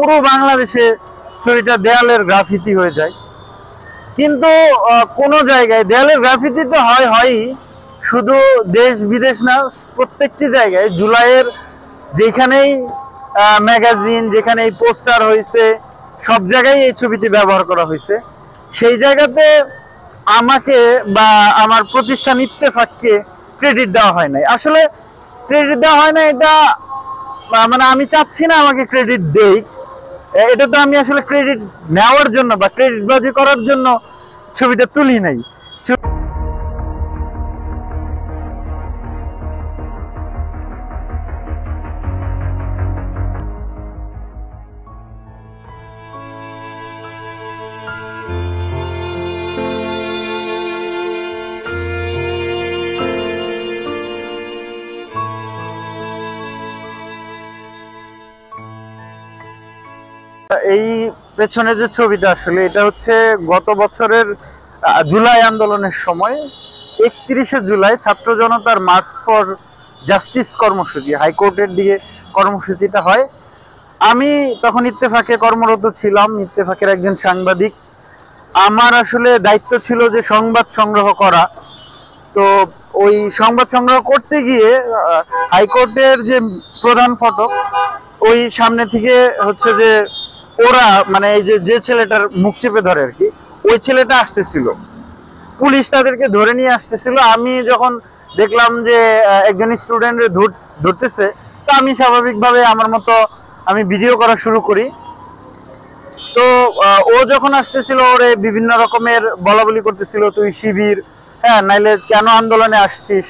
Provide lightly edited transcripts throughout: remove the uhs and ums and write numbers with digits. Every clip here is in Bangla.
পুরো বাংলাদেশে ছবিটা দেয়ালের গ্রাফিতি হয়ে যায়। কিন্তু কোনো জায়গায় দেয়ালের গ্রাফিতি তো হয়ই, শুধু দেশ বিদেশ না, প্রত্যেকটি জায়গায় জুলাইয়ের যেখানেই ম্যাগাজিন, যেখানেই পোস্টার হয়েছে, সব জায়গায় এই ছবিটি ব্যবহার করা হয়েছে। সেই জায়গাতে আমাকে বা আমার প্রতিষ্ঠান ইত্তেফাককে ক্রেডিট দেওয়া হয় নাই। আসলে ক্রেডিট দেওয়া হয় না, এটা মানে আমি চাচ্ছি না আমাকে ক্রেডিট দেই। এটা তো আমি আসলে ক্রেডিট নেওয়ার জন্য বা ক্রেডিট বাজি করার জন্য ছবিটা তুলি নাই। এই পেছনে যে ছবিটা, আসলে এটা হচ্ছে গত বছরের জুলাই আন্দোলনের সময় 31শে জুলাই ছাত্র জনতার মার্চ ফর জাস্টিস কর্মসূচি, হাইকোর্টের দিকে কর্মসূচিটা হয়। আমি তখন ইত্তেফাকে কর্মরত ছিলাম, ইত্তেফাকের একজন সাংবাদিক। আমার আসলে দায়িত্ব ছিল যে সংবাদ সংগ্রহ করা। তো ওই সংবাদ সংগ্রহ করতে গিয়ে হাইকোর্টের যে প্রধান ফটক, ওই সামনে থেকে হচ্ছে যে ওরা মানে এই যে ছেলেটার মুখ চেপে ধরে আর কি, ওই ছেলেটা আসতেছিল, পুলিশ তাদেরকে ধরে নিয়ে আসতেছিল। আমি যখন দেখলাম যে একজন স্টুডেন্ট ধরতেছে, তো আমি স্বাভাবিকভাবে আমার মতো আমি ভিডিও করা শুরু করি। তো ও যখন আসতেছিল, ওরে বিভিন্ন রকমের বলাবলি করতেছিল, তুই শিবির, হ্যাঁ, নাইলে কেন আন্দোলনে আসছিস।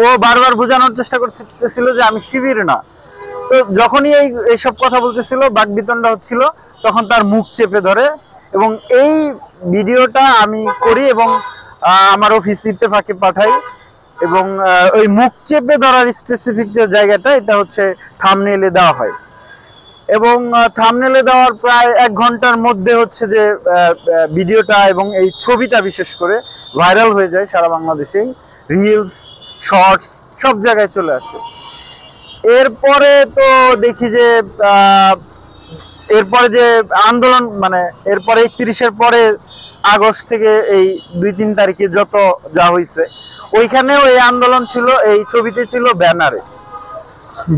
ও বারবার বোঝানোর চেষ্টা করতেছিল যে আমি শিবির না। তো যখনই এইসব কথা বলতেছিল, বাকবিতণ্ডা হচ্ছিল, তখন তার মুখ চেপে ধরে। এবং এই ভিডিওটা আমি করি এবং আমার অফিস ইত্তেফাকে পাঠাই। এবং ওই মুখ চেপে ধরার স্পেসিফিক যে জায়গাটা, এটা হচ্ছে থাম্বনেইলে দেওয়া হয়। এবং থাম্বনেইলে দেওয়ার প্রায় 1 ঘন্টার মধ্যে হচ্ছে যে ভিডিওটা এবং এই ছবিটা বিশেষ করে ভাইরাল হয়ে যায় সারা বাংলাদেশেই, রিলস, শর্টস সব জায়গায় চলে আসে। এরপরে তো দেখি যে এরপরে যে আন্দোলন, মানে এরপরে 31-এর পরে আগস্ট থেকে এই 2-3 তারিখে যত যা হয়েছে, ওইখানেও এই আন্দোলন ছিল। এই ছবিটি ছিল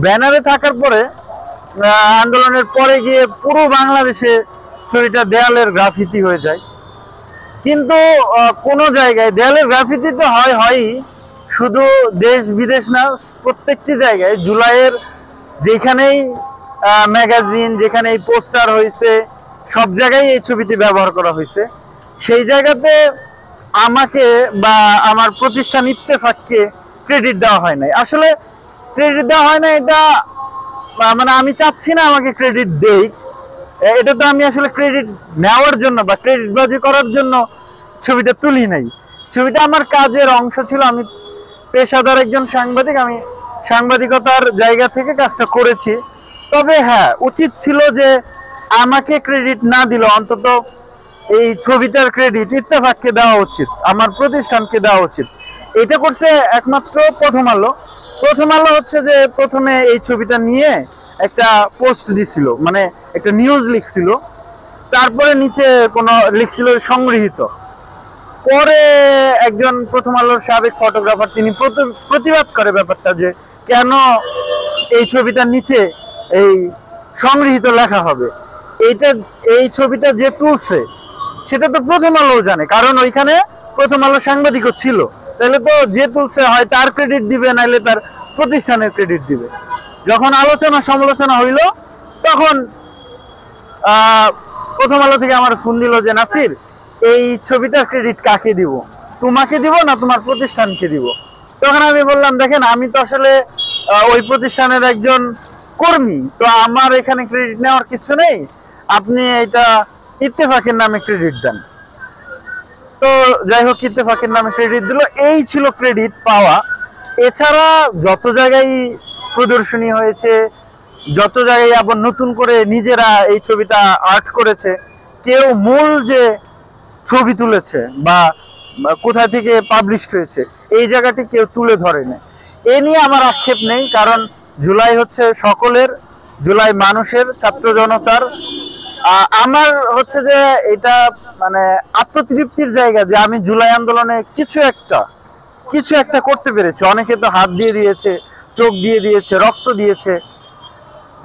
ব্যানারে থাকার পরে আন্দোলনের পরে গিয়ে পুরো বাংলাদেশে ছবিটা দেয়ালের গ্রাফিতি হয়ে যায়। কিন্তু কোনো জায়গায় দেয়ালের গ্রাফিতি তো হয়ই, শুধু দেশ বিদেশ না, প্রত্যেকটি জায়গায় জুলাইয়ের যেখানেই ম্যাগাজিন, যেখানেই পোস্টার হয়েছে, সব জায়গায় এই ছবিটি ব্যবহার করা হয়েছে। সেই জায়গাতে আমাকে বা আমার প্রতিষ্ঠান ইত্তেফাককে ক্রেডিট দেওয়া হয় নাই। আসলে ক্রেডিট দেওয়া হয় না, এটা মানে আমি চাচ্ছি না আমাকে ক্রেডিট দেই। এটা তো আমি আসলে ক্রেডিট নেওয়ার জন্য বা ক্রেডিট বাজি করার জন্য ছবিটা তুলি নাই। ছবিটা আমার কাজের অংশ ছিল। আমি পেশাদার একজন সাংবাদিক, আমি সাংবাদিকতার জায়গা থেকে কাজটা করেছি। তবে হ্যাঁ, উচিত ছিল যে আমাকে ক্রেডিট না দিলে অন্তত এই ছবিটার ক্রেডিট ইত্তেফাককে দেওয়া উচিত, আমার প্রতিষ্ঠানকে দেওয়া উচিত। এটা করছে একমাত্র প্রথম আলো। প্রথম আলো হচ্ছে যে প্রথমে এই ছবিটা নিয়ে একটা পোস্ট দিছিল, মানে একটা নিউজ লিখছিল, তারপরে নিচে কোনো লিখছিল সংগৃহীত। পরে একজন প্রথম আলোর সাবেক ফটোগ্রাফার তিনি প্রতিবাদ করে ব্যাপারটা, যে কেন এই ছবিটার নিচে এই সংগৃহীত লেখা হবে। এই ছবিটা যে তুলছে সেটা তো প্রথম আলো জানে, কারণ ওইখানে প্রথম আলো সাংবাদিকও ছিল। তাহলে তো যে তুলছে হয় তার ক্রেডিট দিবে, নাইলে তার প্রতিষ্ঠানের ক্রেডিট দিবে। যখন আলোচনা সমালোচনা হইল, তখন প্রথম আলো থেকে আমার ফোন দিল যে নাসির, এই ছবিটার ক্রেডিট কাকে দিব, তোমাকে দিব না তোমার প্রতিষ্ঠানকে দিব? তখন আমি বললাম, দেখেন, আমি তো আসলে ওই প্রতিষ্ঠানের একজন কর্মী, তো আমার এখানে ক্রেডিট নেওয়ার কিছু নেই, আপনি এটা ইত্তেফাকের নামে ক্রেডিট দেন। তো যাই হোক, ইত্তেফাকের নামে ক্রেডিট দিল, এই ছিল ক্রেডিট পাওয়া। এছাড়া যত জায়গায় প্রদর্শনী হয়েছে, যত জায়গায় আবার নতুন করে নিজেরা এই ছবিটা আর্ট করেছে, কেউ মূল যে ছবি তুলেছে বা কোথা থেকে পাবলিশড হয়েছে এই জায়গাটি কেউ তুলে ধরে না। এ নিয়ে আমার আক্ষেপ নেই, কারণ জুলাই হচ্ছে সকলের, জুলাই মানুষের, ছাত্র জনতার। আমার হচ্ছে যে এটা মানে আত্মতৃপ্তির জায়গা যে আমি জুলাই আন্দোলনে কিছু একটা করতে পেরেছি। অনেকে তো হাত দিয়ে দিয়েছে, চোখ দিয়ে দিয়েছে, রক্ত দিয়েছে।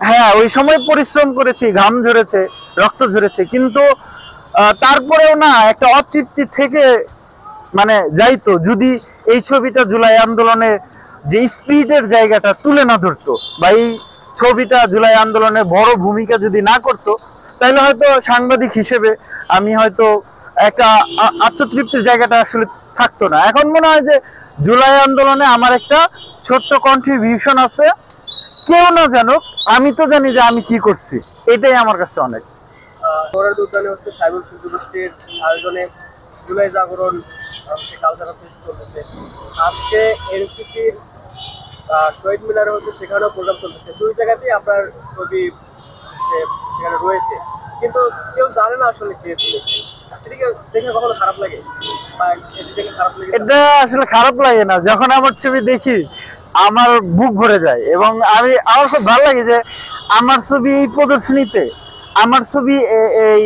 হ্যাঁ, ওই সময় পরিশ্রম করেছি, ঘাম ঝরেছে, রক্ত ঝরেছে, কিন্তু তারপরেও না একটা অতৃপ্তি থেকে মানে যাইতো যদি এই ছবিটা জুলাই আন্দোলনে যে স্পিরিটের জায়গাটা তুলে না ধরতো, বা এই ছবিটা জুলাই আন্দোলনে বড় ভূমিকা যদি না করতো, তাহলে হয়তো সাংবাদিক হিসেবে আমি হয়তো একটা আত্মতৃপ্তির জায়গাটা আসলে থাকতো না। এখন মনে হয় যে জুলাই আন্দোলনে আমার একটা ছোট্ট কন্ট্রিবিউশন আছে, কেউ না জানুক, আমি তো জানি যে আমি কি করছি, এটাই আমার কাছে অনেক। উদ্যানে হচ্ছে সাইমন শিল্পী গোষ্ঠীর আয়োজনে জুলাই জাগরণ কালচারাল ফেস্ট চলতেছে। আজকে এনসিপির শহীদ মিনারে হচ্ছে সেখানেও প্রোগ্রাম চলতেছে। দুই জায়গাতেই আপনার ছবি সেখানে রয়েছে, কিন্তু কেউ জানে না আসলে কে তুলেছে। এদিকে দেখে কখনো খারাপ লাগে? এটা আসলে খারাপ লাগে না, যখন আমার ছবি দেখি আমার বুক ভরে যায়, এবং আমার খুব ভালো লাগে যে আমার ছবি এই প্রদর্শনীতে, আমার ছবি এই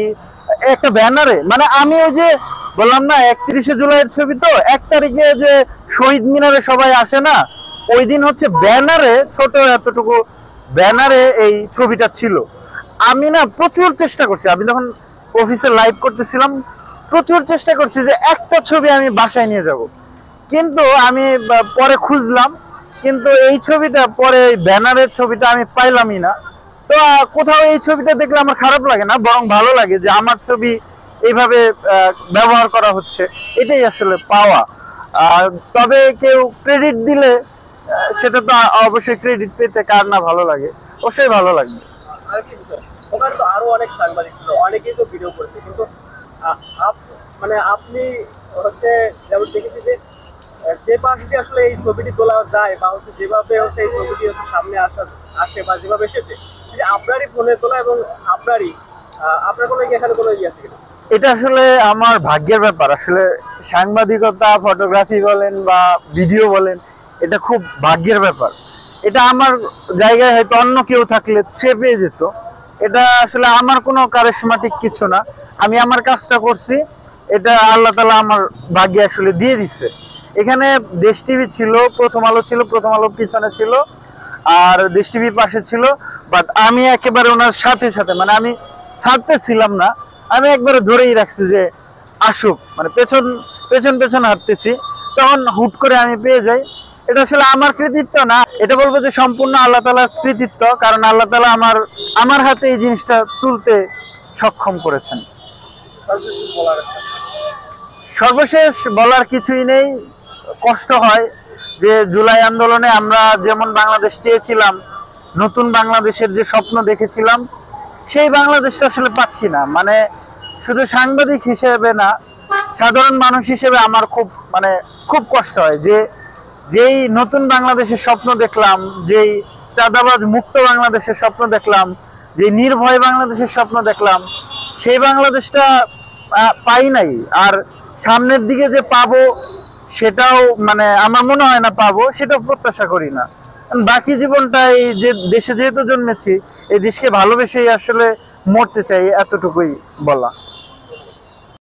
একটা ব্যানারে, মানে আমি ওই যে বললাম না 31শে জুলাইয়ের ছবি, তো 1 তারিখে যে শহীদ মিনারে সবাই আসে না, ওই দিন হচ্ছে ব্যানারে, ছোট এতটুকু ব্যানারে এই ছবিটা ছিল। আমি না প্রচুর চেষ্টা করছি, আমি যখন অফিসে লাইভ করতেছিলাম প্রচুর চেষ্টা করছি যে একটা ছবি আমি বাসায় নিয়ে যাব, কিন্তু আমি পরে খুঁজলাম, কিন্তু এই ছবিটা পরে ব্যানারের ছবিটা আমি পাইলামই না। তো কোথাও এই ছবিটা দেখলে আমার খারাপ লাগে না, বরং ভালো লাগে যে আমার ছবি এইভাবে ব্যবহার করা হচ্ছে, এটাই আসলে পাওয়া। তবে কেউ ক্রেডিট দিলে সেটা তো অবশ্যই, ক্রেডিট পেতে কার না ভালো লাগে, অবশ্যই ভালো লাগবে। আরেকটি বিষয়, ওখানে তো আরো অনেক সাংবাদিক ছিল, অনেকেই তো ভিডিও করেছে, কিন্তু মানে আপনি হচ্ছে যেমন দেখেছি যে যে পাশ দিয়ে আসলে এই ছবিটি তোলা যায়, বা হচ্ছে যেভাবে হচ্ছে এই ছবিটি হচ্ছে সামনে আসে বা যেভাবে এসেছে, আপনারই ফোনে তোলা এবং আপনার কোনো এখানে কোনো ইয়ে আছে কিনা? এটা আসলে আমার ভাগ্যের ব্যাপার। আসলে সাংবাদিকতা, ফটোগ্রাফি বলেন বা ভিডিও বলেন, এটা খুব ভাগ্যের ব্যাপার। এটা আমার জায়গায় হয়তো অন্য কেউ থাকলে সে পেয়ে যেত। এটা আসলে আমার কোনো কারিশমাটিক কিছু না, আমি আমার কাজটা করছি, এটা আল্লাহ তাআলা আমার ভাগ্যে আসলে দিয়ে দিচ্ছে। এখানে দেশ টিভি ছিল, প্রথম আলো ছিল, প্রথম আলো পিছনে ছিল, আর দেশ টিভি পাশে ছিল। বাট আমি একেবারে ওনার সাথে সাথে, মানে আমি ছাড়তেছিলাম না, আমি একবারে ধরেই রাখছি যে আসুক, মানে পেছন পেছন পেছন হাঁটতেছি, তখন হুট করে আমি পেয়ে যাই। এটা আসলে আমার কৃতিত্ব না, এটা বলবো যে সম্পূর্ণ আল্লাহ তাআলার কৃতিত্ব, কারণ আল্লাহ তাআলা আমার হাতে এই জিনিসটা তুলতে সক্ষম করেছেন। সর্বশেষ বলার কিছুই নেই। কষ্ট হয় যে জুলাই আন্দোলনে আমরা যেমন বাংলাদেশ চেয়েছিলাম, নতুন বাংলাদেশের যে স্বপ্ন দেখেছিলাম, সেই বাংলাদেশটা আসলে পাচ্ছি না। মানে শুধু সাংবাদিক হিসেবে না, সাধারণ মানুষ হিসেবে আমার খুব কষ্ট হয় যে যেই নতুন বাংলাদেশের স্বপ্ন দেখলাম, যেই চাঁদাবাজ মুক্ত বাংলাদেশের স্বপ্ন দেখলাম, যে নির্ভয় বাংলাদেশের স্বপ্ন দেখলাম, সেই বাংলাদেশটা পাই নাই। আর সামনের দিকে যে পাবো সেটাও মানে আমার মনে হয় না পাবো, সেটাও প্রত্যাশা করি না। বাকি জীবনটা এই যে দেশে যেহেতু জন্মেছি, এই দেশকে ভালোবেসেই আসলে মরতে চাই, এতটুকুই বলা।